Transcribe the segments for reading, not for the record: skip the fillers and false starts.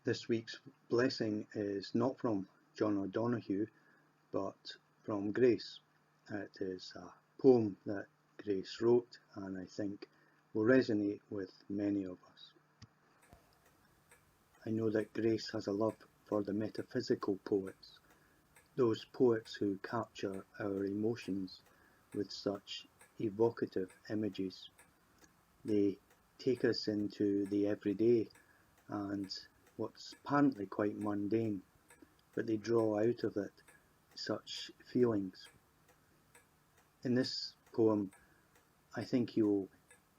This week's blessing is not from John O'Donoghue, but from Grace. It is a poem that Grace wrote and I think will resonate with many of us. I know that Grace has a love for the metaphysical poets, those poets who capture our emotions with such evocative images. They take us into the everyday and what's apparently quite mundane, but they draw out of it such feelings. In this poem, I think you'll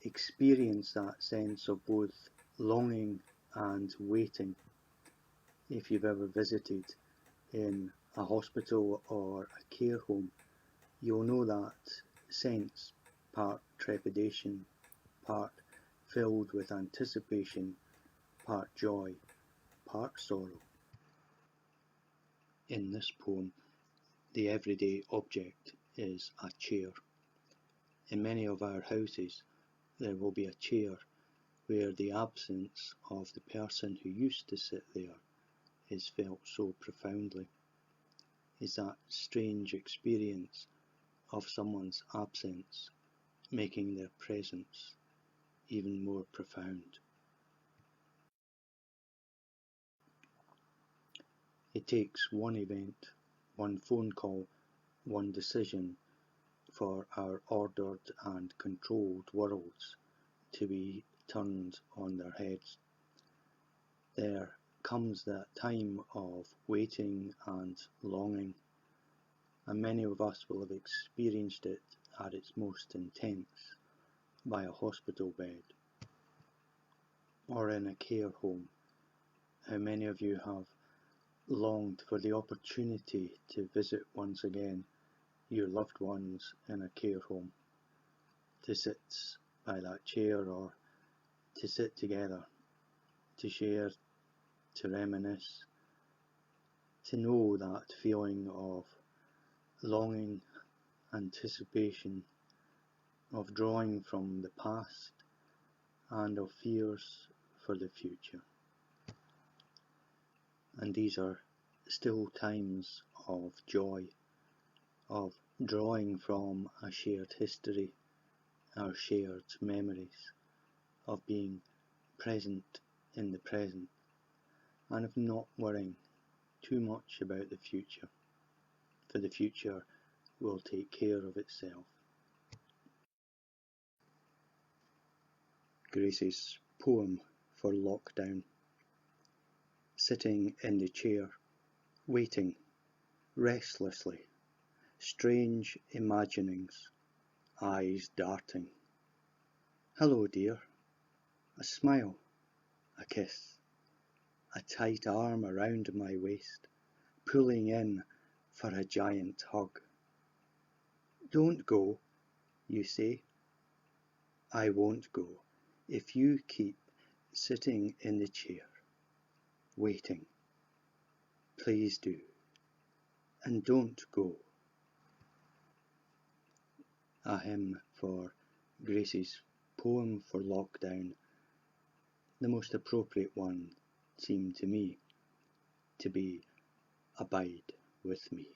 experience that sense of both longing and waiting. If you've ever visited in a hospital or a care home, you'll know that sense, part trepidation, part filled with anticipation, part joy, part sorrow. In this poem, the everyday object is a chair. In many of our houses, there will be a chair where the absence of the person who used to sit there is felt so profoundly. Is that strange experience of someone's absence making their presence even more profound. It takes one event, one phone call, one decision for our ordered and controlled worlds to be turned on their heads. There comes that time of waiting and longing, and many of us will have experienced it at its most intense by a hospital bed or in a care home. How many of you have longed for the opportunity to visit once again your loved ones in a care home, to sit by that chair or to sit together, to share, to reminisce, to know that feeling of longing, anticipation, of drawing from the past and of fears for the future. And these are still times of joy, of drawing from a shared history, our shared memories, of being present in the present, and of not worrying too much about the future, for the future will take care of itself. Grace's poem for lockdown. Sitting in the chair, waiting, restlessly, strange imaginings, eyes darting. Hello, dear. A smile, a kiss, a tight arm around my waist, pulling in for a giant hug. Don't go, you say. I won't go if you keep sitting in the chair, waiting. Please do, and don't go. A hymn for Grace's poem for lockdown, the most appropriate one seemed to me to be Abide with Me.